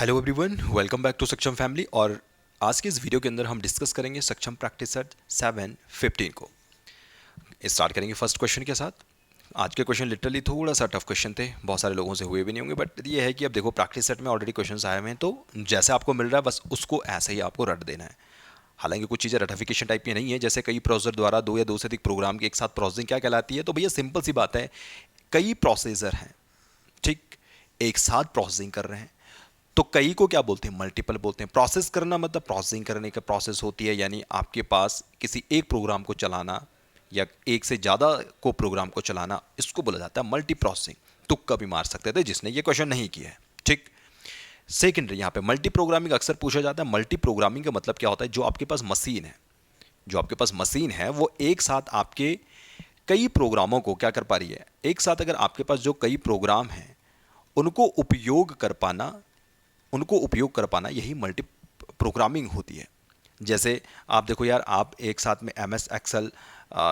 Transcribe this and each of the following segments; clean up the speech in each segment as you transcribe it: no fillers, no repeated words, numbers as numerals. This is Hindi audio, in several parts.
Hello everyone, welcome back to Saksham family. और आज के इस वीडियो के अंदर हम डिस्कस करेंगे सक्षम प्रैक्टिस सेट 7-15 को। स्टार्ट करेंगे फर्स्ट क्वेश्चन के साथ। आज के क्वेश्चन लिटरली थोड़ा सा टफ क्वेश्चन थे, बहुत सारे लोगों से हुए भी नहीं होंगे, बट ये है कि अब देखो प्रैक्टिस सेट में ऑलरेडी क्वेश्चन आए हुए हैं, तो जैसे आपको मिल रहा है बस उसको ऐसे ही आपको रट देना है। हालांकि कुछ चीज़ें रटिफिकेशन टाइप की नहीं है, जैसे कई प्रोसेसर द्वारा दो या दो से अधिक प्रोग्राम के एक साथ प्रोसेसिंग क्या कहलाती है। तो भैया सिंपल सी बात है, कई प्रोसेसर हैं, ठीक, एक साथ प्रोसेसिंग कर रहे हैं, तो कई को क्या बोलते हैं, मल्टीपल बोलते हैं। प्रोसेस करना मतलब प्रोसेसिंग करने का प्रोसेस होती है, यानी आपके पास किसी एक प्रोग्राम को चलाना या एक से ज़्यादा को प्रोग्राम को चलाना, इसको बोला जाता है मल्टी प्रोसेसिंग। तुक्का भी मार सकते थे जिसने ये क्वेश्चन नहीं किया है, ठीक। सेकेंडरी, यहाँ पे मल्टी प्रोग्रामिंग अक्सर पूछा जाता है। मल्टी प्रोग्रामिंग का मतलब क्या होता है, जो आपके पास मशीन है, जो आपके पास मशीन है वो एक साथ आपके कई प्रोग्रामों को क्या कर पा रही है, एक साथ अगर आपके पास जो कई प्रोग्राम हैं उनको उपयोग कर पाना, यही मल्टी प्रोग्रामिंग होती है। जैसे आप देखो यार, आप एक साथ में एम एस एक्सेल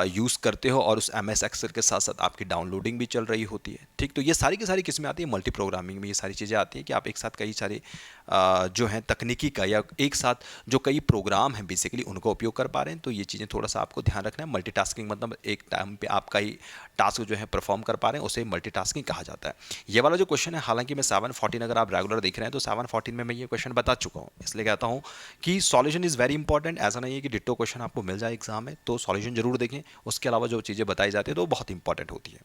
यूज़ करते हो और उस एम एस एक्सेल के साथ साथ आपकी डाउनलोडिंग भी चल रही होती है, ठीक। तो ये सारी की सारी किस्में आती है मल्टी प्रोग्रामिंग में। ये सारी चीज़ें आती हैं कि आप एक साथ कई सारे जो हैं तकनीकी का, या एक साथ जो कई प्रोग्राम हैं बेसिकली उनको उपयोग कर पा रहे हैं। तो ये चीज़ें थोड़ा सा आपको ध्यान रखना है। मल्टीटास्किंग मतलब एक टाइम पे आप कई टास्क जो है परफॉर्म कर पा रहे हैं, उसे मल्टीटास्किंग कहा जाता है। ये वाला जो क्वेश्चन है, हालांकि मैं 7-14 अगर आप रेगुलर देख रहे हैं तो 7-14 में मैं ये क्वेश्चन बता चुका हूँ, इसलिए कहता हूँ कि सॉल्यूशन इज़ वेरी इंपॉर्टेंट। ऐसा नहीं है कि डिट्टो क्वेश्चन आपको मिल जाए एग्जाम में, तो सॉल्यूशन जरूर देखें। उसके अलावा जो चीज़ें बताई जाती है तो वो बहुत इंपॉर्टेंट होती है।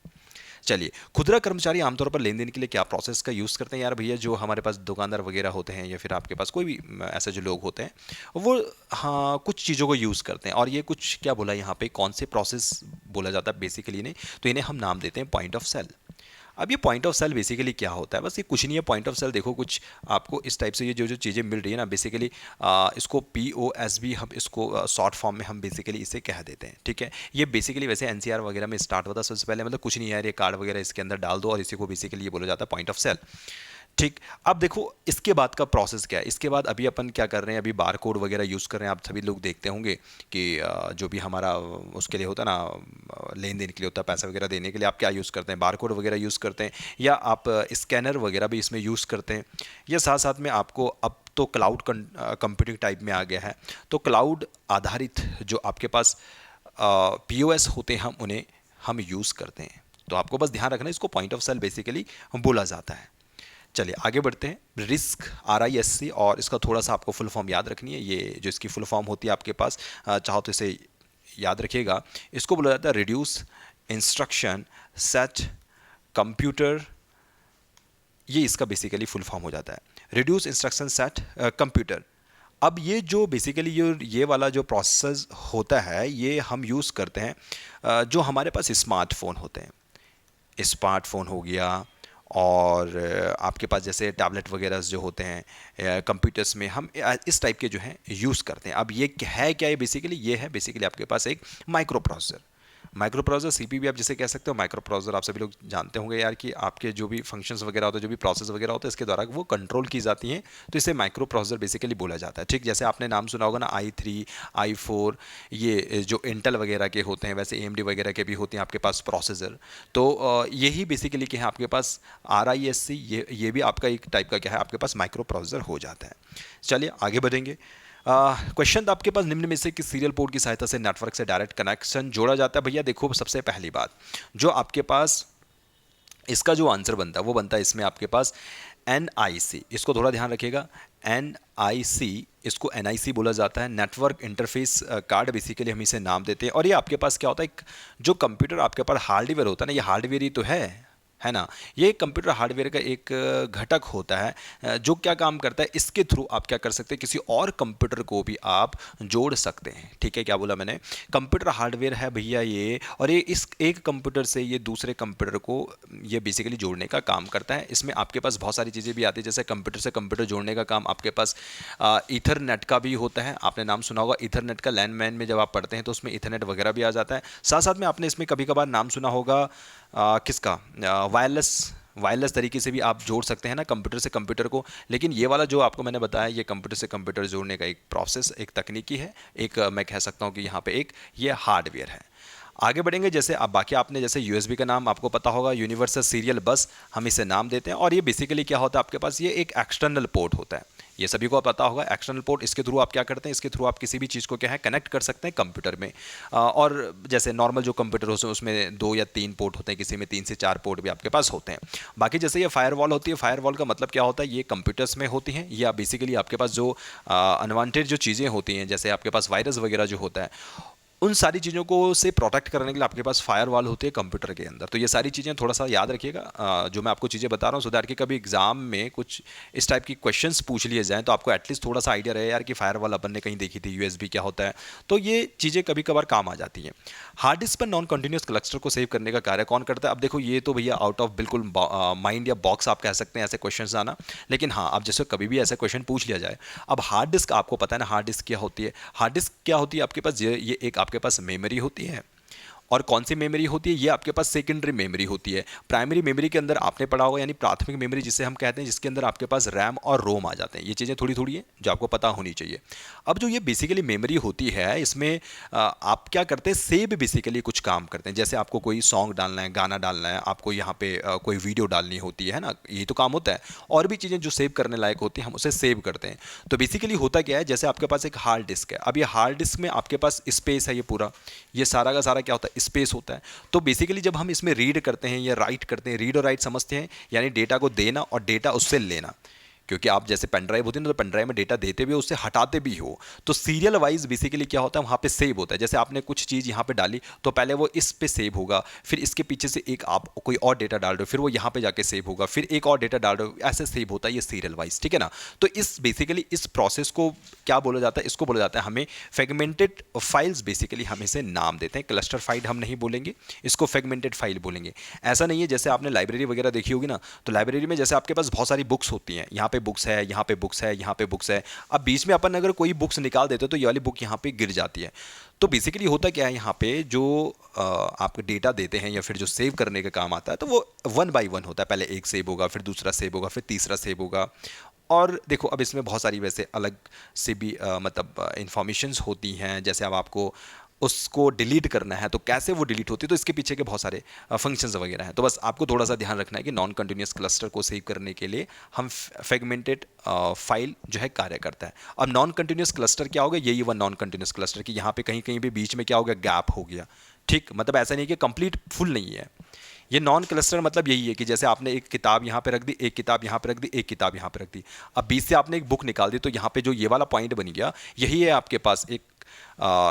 चलिए, खुदरा कर्मचारी आमतौर पर लेन देन के लिए क्या प्रोसेस का यूज़ करते हैं। यार भैया, जो हमारे पास दुकानदार वगैरह होते हैं या फिर आपके पास कोई भी ऐसे जो लोग होते हैं, वो हाँ कुछ चीज़ों को यूज़ करते हैं। और ये कुछ क्या बोला यहाँ पे, कौन से प्रोसेस बोला जाता है बेसिकली इन्हें, तो इन्हें हम नाम देते हैं पॉइंट ऑफ सेल। अब ये पॉइंट ऑफ सेल बेसिकली क्या होता है, बस ये कुछ नहीं है। पॉइंट ऑफ सेल देखो, कुछ आपको इस टाइप से ये जो जो चीज़ें मिल रही है ना, बेसिकली इसको POS भी हम इसको शॉर्ट फॉर्म में हम बेसिकली इसे कह देते हैं, ठीक है। ये बेसिकली वैसे NCR वगैरह में स्टार्ट होता है सबसे पहले, मतलब कुछ नहीं है यार, ये कार्ड वगैरह इसके अंदर डाल दो और इसी को बेसिकली ये बोला जाता है पॉइंट ऑफ सेल, ठीक। अब देखो इसके बाद का प्रोसेस क्या है। इसके बाद अभी अपन क्या कर रहे हैं, अभी बार कोड वगैरह यूज़ कर रहे हैं। आप सभी लोग देखते होंगे कि जो भी हमारा उसके लिए होता है ना, लेन देन के लिए होता है, पैसा वगैरह देने के लिए आप क्या यूज़ करते हैं, बार कोड वगैरह यूज़ करते हैं, या आप स्कैनर वगैरह भी इसमें यूज़ करते हैं। या साथ साथ में आपको अब तो क्लाउड कंप्यूटिंग टाइप में आ गया है, तो क्लाउड आधारित जो आपके पास POS होते हैं हम यूज़ करते हैं। तो आपको बस ध्यान रखना है, इसको पॉइंट ऑफ सेल बेसिकली बोला जाता है। चलिए आगे बढ़ते हैं। रिस्क, RISC, और इसका थोड़ा सा आपको फुल फॉर्म याद रखनी है। ये जो इसकी फुल फॉर्म होती है आपके पास, चाहो तो इसे याद रखिएगा। इसको बोला जाता है रिड्यूस इंस्ट्रक्शन सेट कंप्यूटर। ये इसका बेसिकली फुल फॉर्म हो जाता है, रिड्यूस इंस्ट्रक्शन सेट कंप्यूटर। अब ये जो बेसिकली ये वाला जो प्रोसेस होता है, ये हम यूज़ करते हैं जो हमारे पास स्मार्टफोन होते हैं। स्मार्टफोन हो गया, और आपके पास जैसे टैबलेट वगैरह जो होते हैं, कंप्यूटर्स में हम इस टाइप के जो हैं यूज़ करते हैं। अब ये है क्या, ये है बेसिकली आपके पास एक micro processor. Micro processor, CP आप जिसे कह सकते हो। माइक्रो प्रोसेसर आप सभी लोग जानते होंगे यार कि आपके जो भी फंक्शंस वगैरह होते हैं, जो भी प्रोसेस वगैरह होते हैं, इसके द्वारा वो कंट्रोल की जाती हैं। तो इसे माइक्रो प्रोसेसर बेसिकली बोला जाता है, ठीक। जैसे आपने नाम सुना होगा ना, i3, i4, ये जो इंटेल वगैरह के होते हैं, वैसे AMD वगैरह के भी होते हैं आपके पास प्रोसेसर। तो यही बेसिकली क्या है आपके पास RISC, ये भी आपका एक टाइप का क्या है, आपके पास माइक्रो प्रोसेसर हो जाता है। चलिए आगे बढ़ेंगे। क्वेश्चन आपके पास, निम्न में से किस सीरियल पोर्ट की सहायता से नेटवर्क से डायरेक्ट कनेक्शन जोड़ा जाता है। भैया देखो, सबसे पहली बात जो आपके पास इसका जो आंसर बनता है वो बनता है इसमें आपके पास NIC। इसको थोड़ा ध्यान रखिएगा, NIC, इसको NIC बोला जाता है, नेटवर्क इंटरफेस कार्ड बेसिकली हम इसे नाम देते हैं। और ये आपके पास क्या होता है, एक जो कंप्यूटर आपके पास हार्डवेयर होता है ना, ये हार्डवेयर ही तो है ना। ये कंप्यूटर हार्डवेयर का एक घटक होता है, जो क्या काम करता है, इसके थ्रू आप क्या कर सकते हैं, किसी और कंप्यूटर को भी आप जोड़ सकते हैं, ठीक है। क्या बोला मैंने, कंप्यूटर हार्डवेयर है भैया ये, और ये इस एक कंप्यूटर से ये दूसरे कंप्यूटर को ये बेसिकली जोड़ने का काम करता है। इसमें आपके पास बहुत सारी चीज़ें भी आती है, जैसे कंप्यूटर से कंप्यूटर जोड़ने का काम आपके पास ईथरनेट का भी होता है। आपने नाम सुना होगा ईथरनेट का, लैंडमैन में जब आप पढ़ते हैं तो उसमें ईथरनेट वगैरह भी आ जाता है। साथ साथ में आपने इसमें कभी कभार नाम सुना होगा किसका, वायरलेस तरीके से भी आप जोड़ सकते हैं ना कंप्यूटर से कंप्यूटर को। लेकिन ये वाला जो आपको मैंने बताया, ये कंप्यूटर से कंप्यूटर जोड़ने का एक प्रोसेस, एक तकनीकी है, एक मैं कह सकता हूँ कि यहाँ पे एक ये हार्डवेयर है। आगे बढ़ेंगे, जैसे अब बाकी आपने जैसे यूएसबी का नाम आपको पता होगा, यूनिवर्सल सीरियल बस हम इसे नाम देते हैं, और ये बेसिकली क्या होता है आपके पास, ये एक एक्सटर्नल पोर्ट होता है, ये सभी को पता होगा एक्सटर्नल पोर्ट। इसके थ्रू आप क्या करते हैं, इसके थ्रू आप किसी भी चीज़ को क्या है कनेक्ट कर सकते हैं कंप्यूटर में। और जैसे नॉर्मल जो कंप्यूटर होते हैं उसमें 2 या 3 पोर्ट होते हैं, किसी में 3 से 4 पोर्ट भी आपके पास होते हैं। बाकी जैसे ये फायरवॉल होती है, फायरवॉल का मतलब क्या होता है, ये कंप्यूटर्स में होती हैं, या बेसिकली आपके पास जो अनवांटेड जो चीज़ें होती हैं, जैसे आपके पास वायरस वगैरह जो होता है, उन सारी चीज़ों को से प्रोटेक्ट करने के लिए आपके पास फायरवॉल होती है कंप्यूटर के अंदर। तो ये सारी चीज़ें थोड़ा सा याद रखिएगा, जो मैं आपको चीज़ें बता रहा हूँ, सो दैट कि कभी एग्जाम में कुछ इस टाइप की क्वेश्चंस पूछ लिए जाएँ तो आपको एटलीस्ट थोड़ा सा आइडिया रहे यार कि फायरवॉल अपन ने कहीं देखी थी, यूएसबी क्या होता है। तो ये चीज़ें कभी कभार काम आ जाती हैं। हार्ड डिस्क पर नॉन कंटिन्यूस क्लस्टर को सेव करने का कार्य कौन करता है? अब देखो ये तो भैया आउट ऑफ बिल्कुल माइंड या बॉक्स आप कह सकते हैं ऐसे क्वेश्चन आना, लेकिन हाँ, अब जैसे कभी भी ऐसा क्वेश्चन पूछ लिया जाए। अब हार्ड डिस्क आपको पता है ना, हार्ड डिस्क क्या होती है? हार्ड डिस्क क्या होती है आपके पास, ये एक आपके पास मेमोरी होती है। और कौन सी मेमोरी होती है? ये आपके पास सेकेंडरी मेमोरी होती है। प्राइमरी मेमोरी के अंदर आपने पढ़ा होगा, यानी प्राथमिक मेमोरी जिसे हम कहते हैं, जिसके अंदर आपके पास रैम और रोम आ जाते हैं। ये चीज़ें थोड़ी थोड़ी हैं जो आपको पता होनी चाहिए। अब जो ये बेसिकली मेमोरी होती है, इसमें आप क्या करते हैं, सेव बेसिकली कुछ काम करते हैं। जैसे आपको कोई सॉन्ग डालना है, गाना डालना है, आपको यहाँ पे कोई वीडियो डालनी होती है ना, ये तो काम होता है। और भी चीज़ें जो सेव करने लायक होती हैं हम उसे सेव करते हैं। तो बेसिकली होता क्या है, जैसे आपके पास एक हार्ड डिस्क है, अब ये हार्ड डिस्क में आपके पास स्पेस है, ये पूरा ये सारा का सारा क्या होता है, स्पेस होता है। तो बेसिकली जब हम इसमें रीड करते हैं या राइट करते हैं, रीड और राइट समझते हैं, यानी डेटा को देना और डेटा उससे लेना। क्योंकि आप जैसे पेन ड्राइव होती है ना, तो पेन ड्राइव में डेटा देते भी हो, उससे हटाते भी हो, तो सीरियल वाइज बेसिकली क्या होता है, वहाँ पे सेव होता है। जैसे आपने कुछ चीज़ यहाँ पे डाली तो पहले वो इस पे सेव होगा, फिर इसके पीछे से एक आप कोई और डेटा डाल रहे हो, फिर वो यहाँ पे जाके सेव होगा, फिर एक और डेटा डाल रहे हो, ऐसे सेव होता है ये सीरियल वाइज, ठीक है ना। तो इस बेसिकली इस प्रोसेस को क्या बोला जाता है, इसको बोला जाता है हमें फ्रेगमेंटेड फाइल्स, बेसिकली हम इसे नाम देते हैं। क्लस्टर फाइल हम नहीं बोलेंगे, इसको फ्रेगमेंटेड फाइल बोलेंगे। ऐसा नहीं है, जैसे आपने लाइब्रेरी वगैरह देखी होगी ना, तो लाइब्रेरी में जैसे आपके पास बहुत सारी बुक्स होती हैं, यहाँ पे बुक्स है, यहाँ पे बुक्स है, यहाँ पे बुक्स है। अब बीच में अपन अगर कोई बुक्स निकाल देते तो ये वाली बुक यहाँ पे गिर जाती है। तो बेसिकली होता क्या है, यहाँ पे जो आप डेटा देते हैं या फिर जो सेव करने का काम आता है, तो वो 1 बाय 1 होता है। पहले एक सेव होगा, फिर दूसरा सेव होगा, फिर तीसरा सेव होगा। और देखो अब इसमें बहुत सारी वैसे अलग से भी मतलब इंफॉर्मेशंस होती हैं। जैसे अब आपको उसको डिलीट करना है तो कैसे वो डिलीट होती है, तो इसके पीछे के बहुत सारे फंक्शंस वगैरह हैं। तो बस आपको थोड़ा सा ध्यान रखना है कि नॉन कंटिन्यूस क्लस्टर को सेव करने के लिए हम फ्रेगमेंटेड फाइल जो है कार्य करता है। अब नॉन कंटिन्यूस क्लस्टर क्या होगा, यही वन नॉन कंटिन्यूस क्लस्टर कि यहाँ पे कहीं कहीं भी बीच में क्या हो गया, गैप हो गया। ठीक, मतलब ऐसा नहीं कि कंप्लीट फुल नहीं है। ये नॉन क्लस्टर मतलब यही है कि जैसे आपने एक किताब यहाँ पे रख दी, एक किताब यहाँ पे रख दी, एक किताब यहाँ पे रख दी। अब बीच से आपने एक बुक निकाल दी, तो यहाँ पे जो ये वाला पॉइंट बन गया, यही है आपके पास एक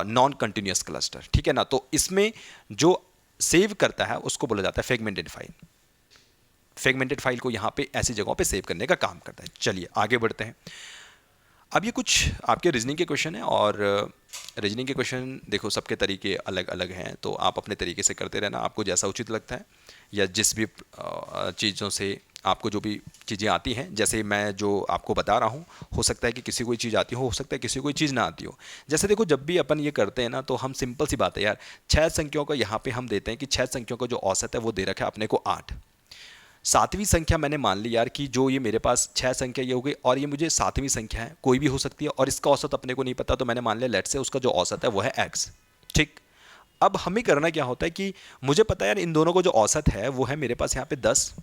नॉन कंटिन्यूस क्लस्टर, ठीक है ना। तो इसमें जो सेव करता है उसको बोला जाता है फ्रेगमेंटेड फाइल। फ्रेगमेंटेड फाइल को यहाँ पे ऐसी जगहों पे सेव करने का काम करता है। चलिए आगे बढ़ते हैं। अब ये कुछ आपके रीजनिंग के क्वेश्चन हैं, और रीजनिंग के क्वेश्चन देखो सबके तरीके अलग अलग हैं, तो आप अपने तरीके से करते रहना, आपको जैसा उचित लगता है, या जिस भी चीज़ों से आपको जो भी चीज़ें आती हैं। जैसे मैं जो आपको बता रहा हूँ, हो सकता है कि किसी कोई चीज़ आती हो सकता है किसी कोई चीज़ ना आती हो। जैसे देखो जब भी अपन ये करते हैं ना, तो हम सिंपल सी बात है यार, 6 संख्याओं का यहाँ पे हम देते हैं कि 6 संख्याओं का जो औसत है वो दे रखा है अपने को 8। सातवीं संख्या मैंने मान ली यार कि जो ये मेरे पास 6 संख्या ये हो गई, और ये मुझे सातवीं संख्या है, कोई भी हो सकती है, और इसका औसत अपने को नहीं पता, तो मैंने मान लिया लेट से उसका जो औसत है वो है x। ठीक, अब हमें करना क्या होता है कि मुझे पता है यार इन दोनों को जो औसत है वो है मेरे पास यहाँ पे 10।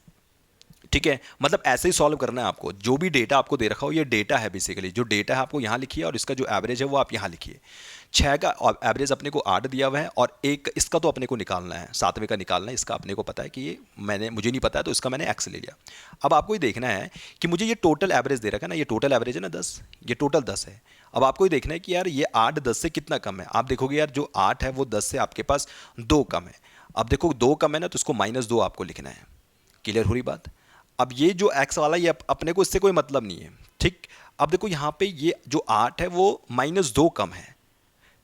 ठीक है, मतलब ऐसे ही सॉल्व करना है आपको। जो भी डेटा आपको दे रखा हो, ये डेटा है बेसिकली, जो डेटा है आपको यहाँ लिखिए, और इसका जो एवरेज है वो आप यहाँ लिखिए। 6 का एवरेज अपने को 8 दिया हुआ है, और एक इसका तो अपने को निकालना है, 7वें का निकालना है। इसका अपने को पता है कि ये मुझे नहीं पता है, तो इसका मैंने एक्स ले लिया। अब आपको ये देखना है कि मुझे ये टोटल एवरेज दे रखा है ना, ये टोटल एवरेज है ना 10, ये टोटल 10 है। अब आपको ये देखना है कि यार ये 8 10 से कितना कम है। आप देखोगे यार जो 8 है वो 10 से आपके पास 2 कम है। अब देखो 2 कम है ना, तो इसको -2 आपको लिखना है। क्लियर हो रही बात? अब ये जो x वाला, ये अपने को इससे कोई मतलब नहीं है। ठीक, अब देखो यहाँ पे ये जो 8 है वो -2 कम है।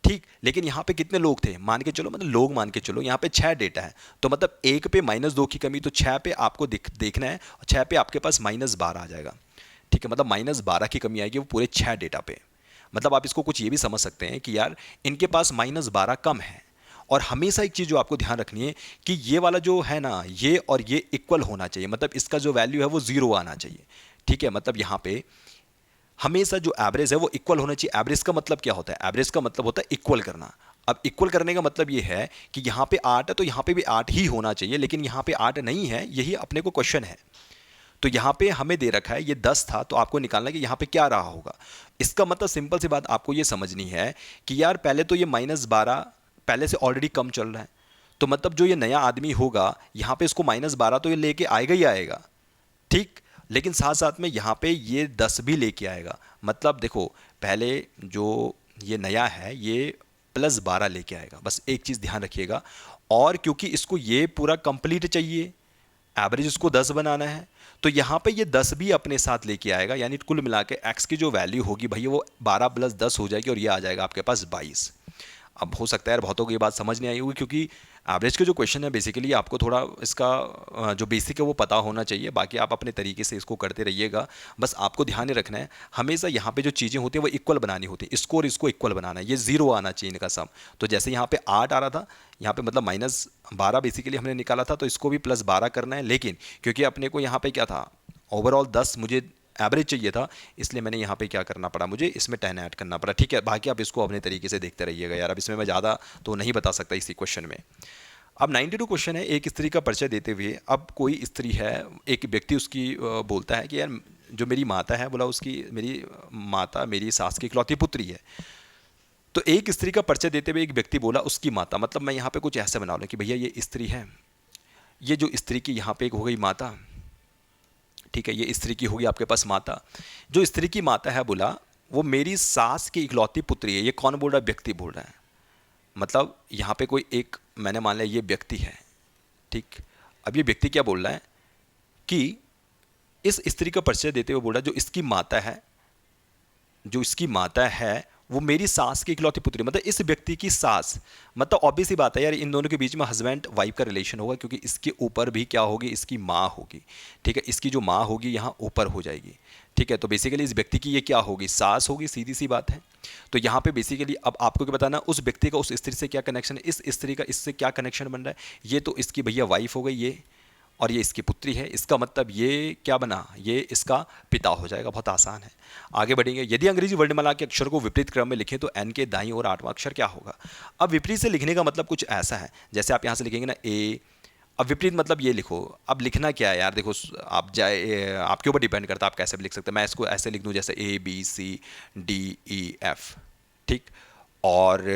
ठीक, लेकिन यहाँ पे कितने लोग थे, मान के चलो, मतलब लोग मान के चलो, यहाँ पे 6 डेटा है, तो मतलब 1 पे -2 की कमी, तो 6 पे आपको देखना है, और 6 पे आपके पास -12 आ जाएगा। ठीक है, मतलब -12 की कमी आएगी वो पूरे 6 डेटा पे। मतलब आप इसको कुछ ये भी समझ सकते हैं कि यार इनके पास -12 कम है। और हमेशा एक चीज़ जो आपको ध्यान रखनी है कि ये वाला जो है ना, ये और ये इक्वल होना चाहिए, मतलब इसका जो वैल्यू है वो 0 आना चाहिए। ठीक है, मतलब यहाँ पे हमेशा जो एवरेज है वो इक्वल होना चाहिए। एवरेज का मतलब क्या होता है, एवरेज का मतलब होता है इक्वल करना। अब इक्वल करने का मतलब ये है कि यहाँ पे 8 है तो यहाँ पे भी 8 ही होना चाहिए, लेकिन यहाँ पे 8 नहीं है, यही अपने को क्वेश्चन है। तो यहाँ पे हमें दे रखा है ये 10 था, तो आपको निकालना है कि यहाँ पे क्या रहा होगा। इसका मतलब सिंपल सी बात आपको ये समझनी है कि यार पहले तो ये -12 पहले से ऑलरेडी कम चल रहा है, तो मतलब जो ये नया आदमी होगा यहाँ पे इसको -12 तो ये लेके आएगा ही आएगा, ठीक। लेकिन साथ साथ में यहाँ पे ये 10 भी लेके आएगा। मतलब देखो पहले जो ये नया है ये +12 लेके आएगा, बस एक चीज़ ध्यान रखिएगा। और क्योंकि इसको ये पूरा कंप्लीट चाहिए, एवरेज इसको 10 बनाना है, तो यहाँ पे ये 10 भी अपने साथ लेके आएगा, यानी कुल मिला के एक्स की जो वैल्यू होगी भैया वो 12 + 10 हो जाएगी और ये आ जाएगा आपके पास 22। अब हो सकता है यार बहुतों को ये बात समझ नहीं आई होगी, क्योंकि एवरेज के जो क्वेश्चन है बेसिकली आपको थोड़ा इसका जो बेसिक है वो पता होना चाहिए, बाकी आप अपने तरीके से इसको करते रहिएगा। बस आपको ध्यान में रखना है हमेशा यहाँ पे जो चीज़ें होती हैं वो इक्वल बनानी होती है, इसको और इसको इक्वल बनाना है, ये 0 आना चाहिए इनका सम। तो जैसे यहाँ पे 8 आ रहा था, यहाँ पे मतलब -12 बेसिकली हमने निकाला था, तो इसको भी +12 करना है। लेकिन क्योंकि अपने को यहाँ पे क्या था, ओवरऑल 10 मुझे एवरेज चाहिए था, इसलिए मैंने यहाँ पे क्या करना पड़ा, मुझे इसमें 10 ऐड करना पड़ा, ठीक है। बाकी आप इसको अपने तरीके से देखते रहिएगा यार, अब इसमें मैं ज़्यादा तो नहीं बता सकता इसी क्वेश्चन में। अब 92 क्वेश्चन है, एक स्त्री का परिचय देते हुए, अब कोई स्त्री है, एक व्यक्ति उसकी बोलता है कि यार जो मेरी माता है, बोला उसकी मेरी माता मेरी सास की इकलौती पुत्री है। तो एक स्त्री का परिचय देते हुए एक व्यक्ति बोला उसकी माता, मतलब मैं यहाँ पे कुछ ऐसे बना लूँ कि भैया ये स्त्री है, ये जो स्त्री की यहाँ पे एक हो गई माता, ठीक है, ये स्त्री की होगी आपके पास माता। जो स्त्री की माता है बोला वो मेरी सास की इकलौती पुत्री है। ये कौन बोल रहा है, व्यक्ति बोल रहा है। मतलब यहाँ पे कोई एक, मैंने मान लिया ये व्यक्ति है, ठीक। अब ये व्यक्ति क्या बोल रहा है कि इस स्त्री का परिचय देते हुए बोल रहा है जो इसकी माता है, जो इसकी माता है वो मेरी सास की इकलौती पुत्री, मतलब इस व्यक्ति की सास, मतलब ऑब्वियस ही बात है यार इन दोनों के बीच में हस्बैंड वाइफ का रिलेशन होगा, क्योंकि इसके ऊपर भी क्या होगी, इसकी माँ होगी, ठीक है। इसकी जो माँ होगी यहाँ ऊपर हो जाएगी, ठीक है। तो बेसिकली इस व्यक्ति की ये क्या होगी, सास होगी, सीधी सी बात है। तो यहाँ पे बेसिकली अब आपको क्या बताना, उस व्यक्ति का उस स्त्री से क्या कनेक्शन है, इस स्त्री का इससे क्या कनेक्शन बन रहा है। ये तो इसकी भैया वाइफ हो गई ये, और ये इसकी पुत्री है, इसका मतलब ये क्या बना, ये इसका पिता हो जाएगा। बहुत आसान है, आगे बढ़ेंगे। यदि अंग्रेजी वर्णमाला के अक्षर को विपरीत क्रम में लिखें तो एन के दाईं ओर 8वां अक्षर क्या होगा। अब विपरीत से लिखने का मतलब कुछ ऐसा है, जैसे आप यहाँ से लिखेंगे ना ए, अब विपरीत मतलब ये लिखो। अब लिखना क्या है यार, देखो आप जाए आपके ऊपर डिपेंड करता है, आप कैसे भी लिख सकते हैं। मैं इसको ऐसे लिख दूँ जैसे ABCDEF, ठीक। और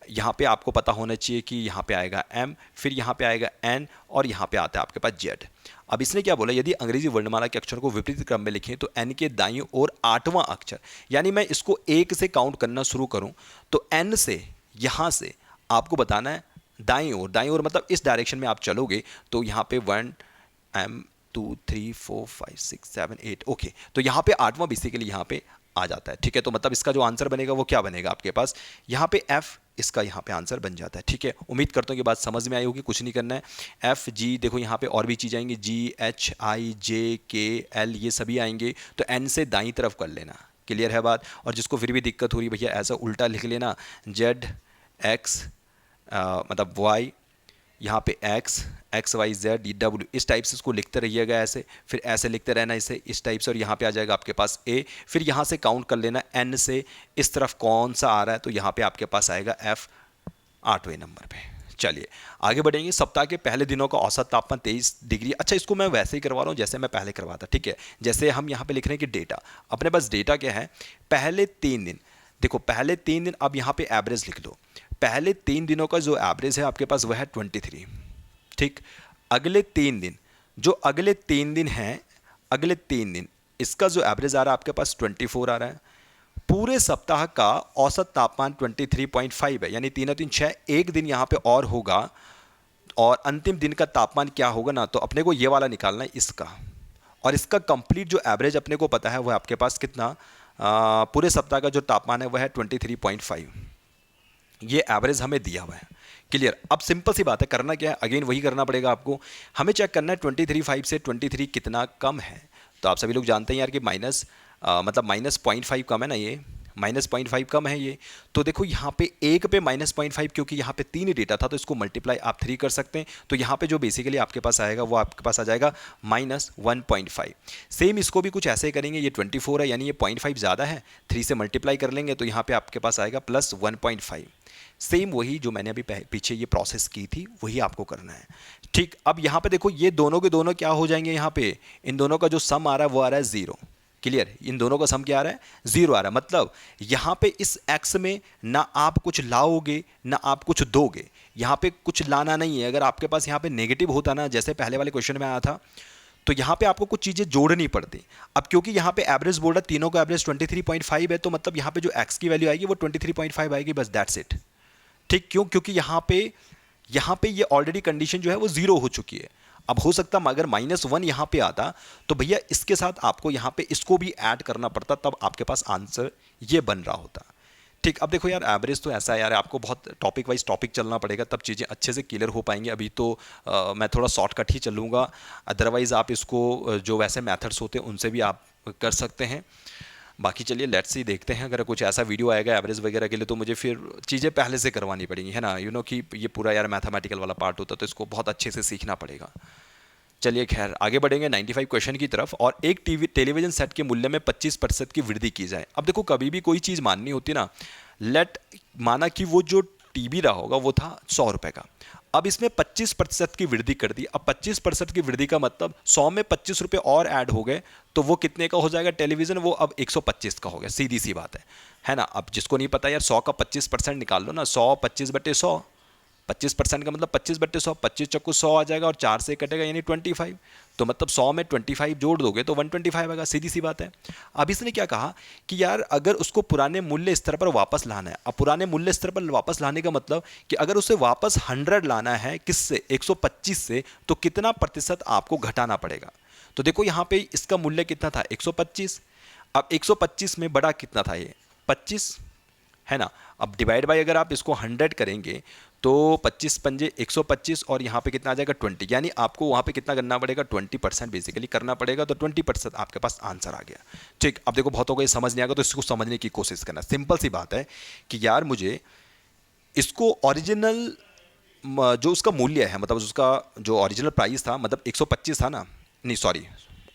यहाँ पे आपको पता होना चाहिए कि यहाँ पे आएगा M, फिर यहाँ पे आएगा N, और यहाँ पे आता है आपके पास Z। अब इसने क्या बोला, यदि अंग्रेजी वर्णमाला के अक्षर को विपरीत क्रम में लिखें तो N के दाईं ओर 8वां अक्षर, यानी मैं इसको 1 से काउंट करना शुरू करूं तो N से यहाँ से आपको बताना है दाईं ओर मतलब इस डायरेक्शन में आप चलोगे तो यहाँ पे 1 M 2 3 4 5 6 7 8, ओके। तो यहाँ पे 8वां बेसिकली यहाँ पे आ जाता है, ठीक है। तो मतलब इसका जो आंसर बनेगा वो क्या बनेगा आपके पास, यहाँ पे F इसका यहाँ पे आंसर बन जाता है, ठीक है। उम्मीद करता हूँ कि बात समझ में आई होगी, कुछ नहीं करना है। FG देखो यहाँ पे और भी चीज़ आएंगी, GHIJKL ये सभी आएंगे, तो N से दाईं तरफ कर लेना, क्लियर है बात। और जिसको फिर भी दिक्कत हो रही भैया ऐसा उल्टा लिख लेना, ZX मतलब Y, यहाँ पे XYZ इस टाइप से इसको लिखते रहिएगा ऐसे, फिर ऐसे लिखते रहना इसे इस टाइप से, और यहाँ पे आ जाएगा आपके पास A। फिर यहाँ से काउंट कर लेना N से इस तरफ कौन सा आ रहा है, तो यहाँ पे आपके पास आएगा F 8वें नंबर पे। चलिए आगे बढ़ेंगे। सप्ताह के पहले दिनों का औसत तापमान 23 डिग्री। अच्छा इसको मैं वैसे ही करवा रहा हूँ जैसे मैं पहले करवाता, ठीक है। जैसे हम यहाँ पे लिख रहे हैं कि डेटा, अपने पास डेटा क्या है, पहले 3 दिन, देखो पहले 3 दिन, अब यहाँ पे एवरेज लिख दो। पहले 3 दिनों का जो एवरेज है आपके पास वह है 23, ठीक। अगले 3 दिन, जो अगले 3 दिन हैं, अगले 3 दिन इसका जो एवरेज आ रहा है आपके पास 24 आ रहा है। पूरे सप्ताह का औसत तापमान 23.5 है, यानी 3 3 6 एक दिन यहाँ पे और होगा, और अंतिम दिन का तापमान क्या होगा ना, तो अपने को ये वाला निकालना है इसका, और इसका कंप्लीट जो एवरेज अपने को पता है वह आपके पास कितना, पूरे सप्ताह का जो तापमान है वह है 23.5, ये एवरेज हमें दिया हुआ है, क्लियर। अब सिंपल सी बात है, करना क्या है, अगेन वही करना पड़ेगा आपको, हमें चेक करना है 23.5 से 23 कितना कम है। तो आप सभी लोग जानते हैं यार कि मतलब -0.5 कम है ना, ये -0.5 कम है ये। तो देखो यहाँ पे एक पे -0.5, क्योंकि यहाँ पे 3 डेटा था तो इसको मल्टीप्लाई आप 3 कर सकते हैं, तो यहाँ पे जो बेसिकली आपके पास आएगा वो आपके पास आ जाएगा -1.5। सेम इसको भी कुछ ऐसे ही करेंगे, ये 24 है यानी ये 0.5 ज़्यादा है, 3 से मल्टीप्लाई कर लेंगे तो यहाँ पे आपके पास आएगा +1.5, सेम वही जो मैंने अभी पीछे ये प्रोसेस की थी वही आपको करना है। ठीक, अब यहाँ पे देखो ये दोनों के दोनों क्या हो जाएंगे, यहाँ पे इन दोनों का जो सम आ रहा है वो आ रहा है 0। क्लियर, इन दोनों का सम क्या आ रहा है, 0 आ रहा है। मतलब यहाँ पे इस x में ना आप कुछ लाओगे ना आप कुछ दोगे, यहाँ पे कुछ लाना नहीं है। अगर आपके पास यहाँ पे नेगेटिव होता ना, जैसे पहले वाले क्वेश्चन में आया था, तो यहाँ पे आपको कुछ चीज़ें जोड़नी पड़ती। अब क्योंकि यहाँ पे एवरेज बोल रहा है तीनों का एवरेज 23.5 है, तो मतलब यहाँ पे जो x की वैल्यू आएगी वो 23.5 आएगी, बस दैट्स इट। ठीक, क्यों, क्योंकि यहाँ पे ये ऑलरेडी कंडीशन जो है वो 0 हो चुकी है। अब हो सकता अगर -1 यहाँ पे आता तो भैया इसके साथ आपको यहाँ पे इसको भी ऐड करना पड़ता, तब आपके पास आंसर ये बन रहा होता। ठीक, अब देखो यार एवरेज तो ऐसा है यार, आपको बहुत टॉपिक वाइज टॉपिक चलना पड़ेगा तब चीज़ें अच्छे से क्लियर हो पाएंगी। अभी तो मैं थोड़ा शॉर्टकट ही चलूँगा, अदरवाइज़ आप इसको जो वैसे मेथड्स होते हैं उनसे भी आप कर सकते हैं। बाकी चलिए लेट्स सी, देखते हैं। अगर कुछ ऐसा वीडियो आएगा एवरेज वगैरह के लिए तो मुझे फिर चीज़ें पहले से करवानी पड़ेंगी, है ना। कि ये पूरा यार मैथमेटिकल वाला पार्ट होता है तो इसको बहुत अच्छे से सीखना पड़ेगा। चलिए खैर आगे बढ़ेंगे 95 क्वेश्चन की तरफ। और एक टेलीविजन सेट के मूल्य में 25% की वृद्धि की जाए। अब देखो कभी भी कोई चीज़ माननी होती ना, माना कि वो जो टीवी रहा होगा वो था 100 रुपए का, अब इसमें 25% की वृद्धि कर दी। अब 25% की वृद्धि का मतलब 100 में 25 रुपये और ऐड हो गए, तो वो कितने का हो जाएगा टेलीविज़न, वो अब 125 का हो गया। सीधी सी बात है ना। अब जिसको नहीं पता यार 100 का 25% निकाल लो ना, 100 25/100, 25% का मतलब 25/100, 25 चक्कू 100 आ जाएगा और 4 से कटेगा यानी 25। तो मतलब 100 में 25 जोड़ दोगे तो 125 आएगा, सीधी सी बात है। अब इसने क्या कहा कि यार अगर उसको पुराने मूल्य स्तर पर वापस लाना है। अब पुराने मूल्य स्तर पर वापस लाने का मतलब कि अगर उसे वापस 100 लाना है, किससे, 125 से, तो कितना प्रतिशत आपको घटाना पड़ेगा। तो देखो यहाँ पे इसका मूल्य कितना था, 125। अब 125 में बड़ा कितना था, ये 25 है ना। अब डिवाइड बाय अगर आप इसको 100 करेंगे तो 25 पंजे 125 और यहाँ पे कितना आ जाएगा 20, यानी आपको वहाँ पे कितना करना पड़ेगा, 20% बेसिकली करना पड़ेगा। तो 20% आपके पास आंसर आ गया। ठीक, अब देखो बहुत हो गया, समझ नहीं आएगा तो इसको समझने की कोशिश करना। सिंपल सी बात है कि यार मुझे इसको ओरिजिनल जो उसका मूल्य है, मतलब उसका जो ओरिजिनल प्राइस था, मतलब 125 था ना, नहीं सॉरी,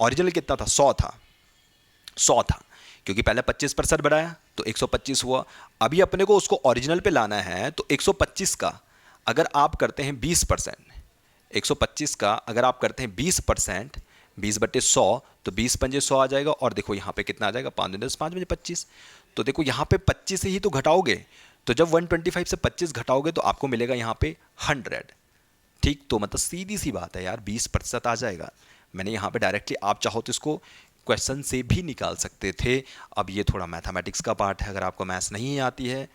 ओरिजिनल कितना था, 100 था, 100 था, क्योंकि पहले 25% बढ़ाया तो 125 हुआ। अभी अपने को उसको ओरिजिनल पे लाना है, तो 125 का अगर आप करते हैं 20%, 125 का अगर आप करते हैं 20%, 20/100, तो 20 पंजे 100 आ जाएगा। और देखो यहाँ पे कितना आ जाएगा, 5 10 5 पंजे 25। तो देखो यहाँ पे 25 से ही तो घटाओगे, तो जब 125 से 25 घटाओगे तो आपको मिलेगा यहाँ पे 100। ठीक, तो मतलब सीधी सी बात है यार, 20% आ जाएगा। मैंने यहाँ पे डायरेक्टली, आप चाहो तो इसको क्वेश्चन से भी निकाल सकते थे। अब ये थोड़ा मैथमेटिक्स का पार्ट है, अगर आपको मैथ्स नहीं आती है,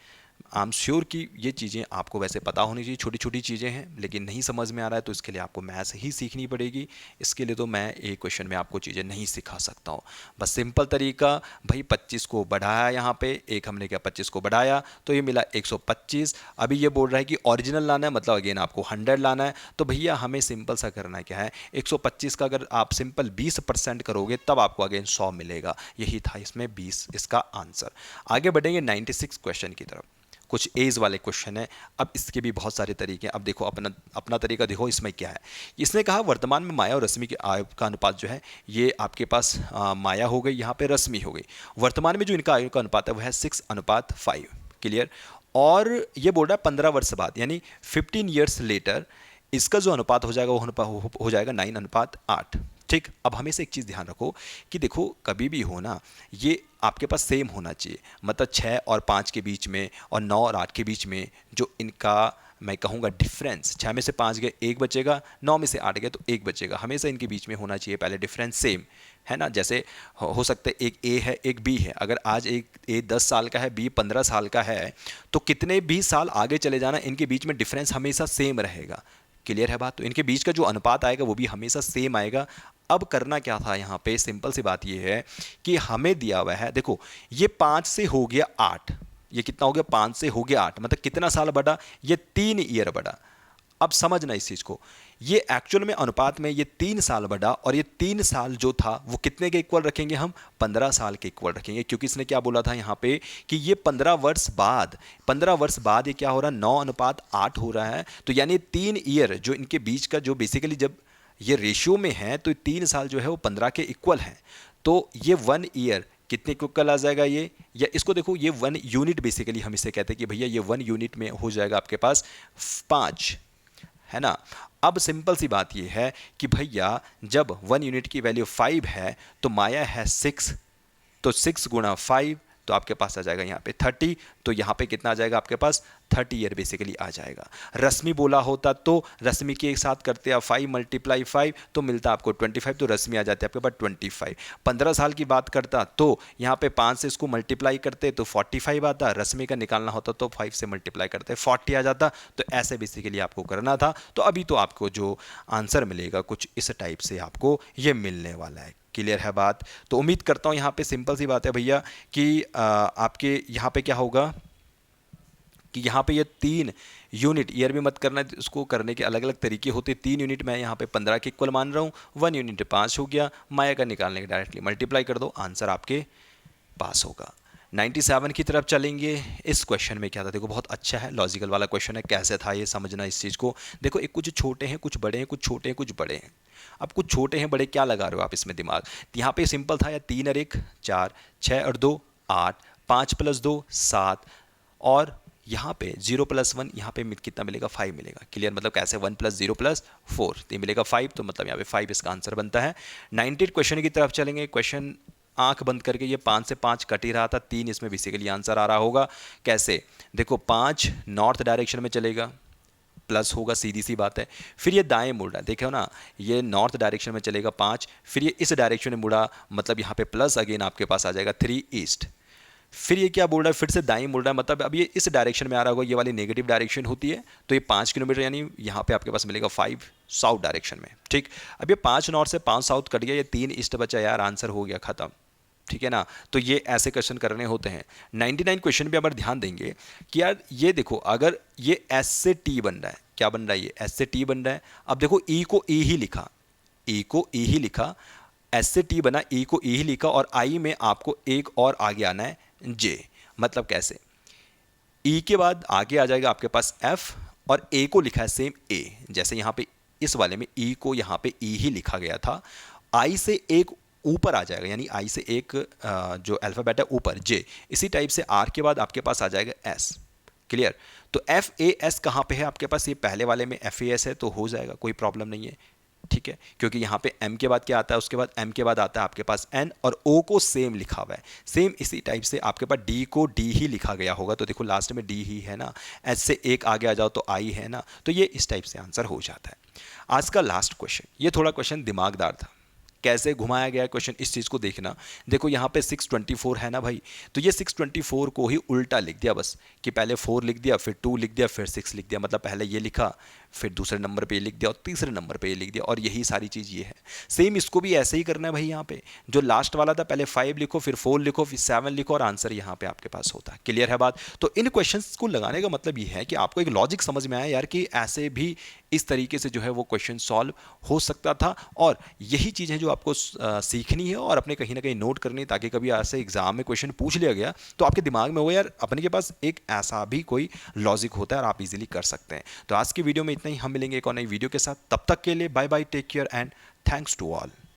आई एम श्योर कि ये चीज़ें आपको वैसे पता होनी चाहिए, छोटी छोटी चीज़ें हैं, लेकिन नहीं समझ में आ रहा है तो इसके लिए आपको मैथ्स ही सीखनी पड़ेगी। इसके लिए तो मैं एक क्वेश्चन में आपको चीज़ें नहीं सिखा सकता हूँ। बस सिंपल तरीका, भाई 25 को बढ़ाया, यहाँ पे एक हमने क्या 25 को बढ़ाया तो ये मिला 125। अभी ये बोल रहा है कि ओरिजिनल लाना है, मतलब अगेन आपको 100 लाना है। तो भैया हमें सिंपल सा करना है, क्या है, 125 का अगर आप सिंपल 20% करोगे तब आपको अगेन 100 मिलेगा। यही था इसमें 20 इसका आंसर। आगे बढ़ेंगे 96 क्वेश्चन की तरफ। कुछ एज वाले क्वेश्चन है। अब इसके भी बहुत सारे तरीके हैं। अब देखो अपना अपना तरीका देखो, इसमें क्या है। इसने कहा वर्तमान में माया और रश्मि के आयु का अनुपात जो है, ये आपके पास माया हो गई, यहाँ पे रश्मि हो गई। वर्तमान में जो इनका आयु का अनुपात है वह है 6:5। क्लियर। और ये बोल रहा है 15 वर्ष बाद, यानी 15 ईयर्स लेटर इसका जो अनुपात हो जाएगा वो हो जाएगा 9:8। ठीक, अब हमेशा एक चीज़ ध्यान रखो कि देखो कभी भी हो ना, ये आपके पास सेम होना चाहिए। मतलब 6 और 5 के बीच में और 9 और 8 के बीच में जो इनका मैं कहूँगा डिफरेंस, 6 में से 5 गए 1 बचेगा, 9 में से 8 गए तो 1 बचेगा। हमेशा इनके बीच में होना चाहिए पहले डिफरेंस सेम, है ना। जैसे हो सकता है एक ए है एक बी है, अगर आज एक ए 10 साल का है बी 15 साल का है, तो कितने भी साल आगे चले जाना इनके बीच में डिफरेंस हमेशा सेम रहेगा। क्लियर है बात। तो इनके बीच का जो अनुपात आएगा वो भी हमेशा सेम आएगा। अब करना क्या था यहाँ पे, सिंपल सी बात ये है कि हमें दिया हुआ है, देखो ये 5 से हो गया 8, ये कितना हो गया 5 से हो गया 8, मतलब कितना साल बढ़ा, ये 3 ईयर बढ़ा। अब समझना इस चीज़ को, ये एक्चुअल में अनुपात में ये 3 साल बढ़ा और ये 3 साल जो था वो कितने के इक्वल रखेंगे हम, 15 साल के इक्वल रखेंगे। क्योंकि इसने क्या बोला था यहाँ पे कि ये 15 वर्ष बाद ये क्या हो रहा है, 9:8 हो रहा है। तो यानी 3 ईयर जो इनके बीच का जो बेसिकली जब ये रेशियो में है तो 3 साल जो है वो 15 के इक्वल है। तो ये 1 ईयर कितने इक्वल आ जाएगा ये, या इसको देखो ये 1 यूनिट बेसिकली हम इसे कहते हैं कि भैया ये 1 यूनिट में हो जाएगा आपके पास 5, है ना। अब सिंपल सी बात ये है कि भैया जब 1 यूनिट की वैल्यू 5 है तो माया है 6, तो 6 गुणा 5 तो आपके पास आ जाएगा यहाँ पे 30, तो यहाँ पे कितना आ जाएगा आपके पास 30 ईयर बेसिकली आ जाएगा। रश्मि बोला होता तो रश्मि के साथ करते आप 5 × 5 तो मिलता आपको 25, तो रश्मि आ जाती है आपके पास 25। 15 साल की बात करता तो यहाँ पे 5 से इसको मल्टीप्लाई करते तो 45 आता, रश्मि का निकालना होता तो 5 से मल्टीप्लाई करते 40 आ जाता। तो ऐसे बेसिकली आपको करना था। तो अभी तो आपको जो आंसर मिलेगा कुछ इस टाइप से आपको ये मिलने वाला है। क्लियर है बात। तो उम्मीद करता हूँ यहाँ पे सिंपल सी बात है भैया कि आपके यहाँ पे क्या होगा कि यहाँ पे ये 3 यूनिट, ईयर भी मत करना, इसको करने के अलग अलग तरीके होते। 3 यूनिट मैं यहाँ पे 15 के इक्वल मान रहा हूँ, 1 यूनिट 5 हो गया, माया का निकालने के डायरेक्टली मल्टीप्लाई कर दो, आंसर आपके पास होगा। 97 की तरफ चलेंगे। इस क्वेश्चन में क्या था, देखो बहुत अच्छा है, लॉजिकल वाला क्वेश्चन है। कैसे था ये समझना इस चीज़ को। देखो एक कुछ छोटे हैं, कुछ बड़े हैं, कुछ छोटे हैं, कुछ बड़े हैं। अब कुछ छोटे हैं बड़े क्या लगा रहे हो आप इसमें दिमाग। यहाँ पे सिंपल था, या 3 और 1 4, 6 और 2 8, 5 + 2 7, और यहाँ पे 0 + 1, यहाँ पे कितना मिलेगा 5 मिलेगा। क्लियर, मतलब कैसे 1 + 0 + 4 तो ये मिलेगा 5, तो मतलब यहाँ पे 5 इसका आंसर बनता है। 98 क्वेश्चन की तरफ चलेंगे। क्वेश्चन आंख बंद करके, ये 5 से 5 कट ही रहा था, 3 इसमें बेसिकली आंसर आ रहा होगा। कैसे, देखो 5 नॉर्थ डायरेक्शन में चलेगा, प्लस होगा, सीधी सी बात है। फिर ये दाएं मुड़ रहा है, देखो ना, ये नॉर्थ डायरेक्शन में चलेगा 5, फिर ये इस डायरेक्शन में मुड़ा, मतलब यहाँ पे प्लस, अगेन आपके पास आ जाएगा 3 ईस्ट। फिर ये क्या बोल रहा है, फिर से दाएं मुड़ रहा है, मतलब अब ये इस डायरेक्शन में आ रहा होगा, ये वाली नेगेटिव डायरेक्शन होती है। तो ये 5 किलोमीटर यानी यहाँ पे आपके पास मिलेगा 5 साउथ डायरेक्शन में। ठीक, अब ये 5 नॉर्थ से 5 साउथ कट गया, ये 3 ईस्ट बचा यार, आंसर हो गया खत्म। ठीक है ना। तो ये ऐसे क्वेश्चन करने होते हैं। 99 क्वेश्चन पे अगर ध्यान देंगे कि यार ये देखो, अगर ये एस से टी बन रहा है, क्या बन रहा है, ये एस से टी बन रहा है। अब देखो ई को ई ही लिखा, ई को ई ही लिखा, एस से टी बना, ई को ई ही लिखा, और आई में आपको एक और आगे आना है जे। मतलब कैसे, ई के बाद आगे आ जाएगा आपके पास एफ, और ए को लिखा है सेम ए, जैसे यहाँ पे इस वाले में ई को यहाँ पे ई ही लिखा गया था। आई से एक ऊपर आ जाएगा, यानी आई से एक जो अल्फ़ाबेट है ऊपर जे। इसी टाइप से आर के बाद आपके पास आ जाएगा एस। क्लियर। तो एफ ए एस कहाँ पे है आपके पास, ये पहले वाले में एफ ए एस है, तो हो जाएगा, कोई प्रॉब्लम नहीं है। ठीक है, क्योंकि यहाँ पे एम के बाद क्या आता है, उसके बाद एम के बाद आता है आपके पास एन, और ओ को सेम लिखा हुआ है। सेम इसी टाइप से आपके पास डी को डी ही लिखा गया होगा, तो देखो लास्ट में डी ही है ना, एस से एक आगे आ जाओ तो आई है ना, तो ये इस टाइप से आंसर हो जाता है। आज का लास्ट क्वेश्चन, ये थोड़ा क्वेश्चन दिमागदार था, कैसे घुमाया गया क्वेश्चन, इस चीज़ को देखना। देखो यहाँ पे 624 है ना भाई, तो ये 624 को ही उल्टा लिख दिया बस, कि पहले 4 लिख दिया, फिर 2 लिख दिया, फिर 6 लिख दिया। मतलब पहले ये लिखा, फिर दूसरे नंबर पे ये लिख दिया, और तीसरे नंबर पे ये लिख दिया, और यही सारी चीज़ ये है। सेम इसको भी ऐसे ही करना है भाई। यहाँ पे जो लास्ट वाला था, पहले 5 लिखो, फिर 4 लिखो, फिर 7 लिखो, और आंसर यहाँ पे आपके पास होता है। क्लियर है बात। तो इन क्वेश्चंस को लगाने का मतलब ये है कि आपको एक लॉजिक समझ में आया यार, कि ऐसे भी इस तरीके से जो है वो क्वेश्चन सॉल्व हो सकता था। और यही चीज़ है जो आपको सीखनी है और अपने कहीं ना कहीं नोट करनी है, ताकि कभी ऐसे एग्जाम में क्वेश्चन पूछ लिया गया तो आपके दिमाग में हो यार, अपने के पास एक ऐसा भी कोई लॉजिक होता है और आप इजीली कर सकते हैं। तो आज की वीडियो में इतना ही, हम मिलेंगे एक और नई वीडियो के साथ। तब तक के लिए bye bye, take care and thanks to all.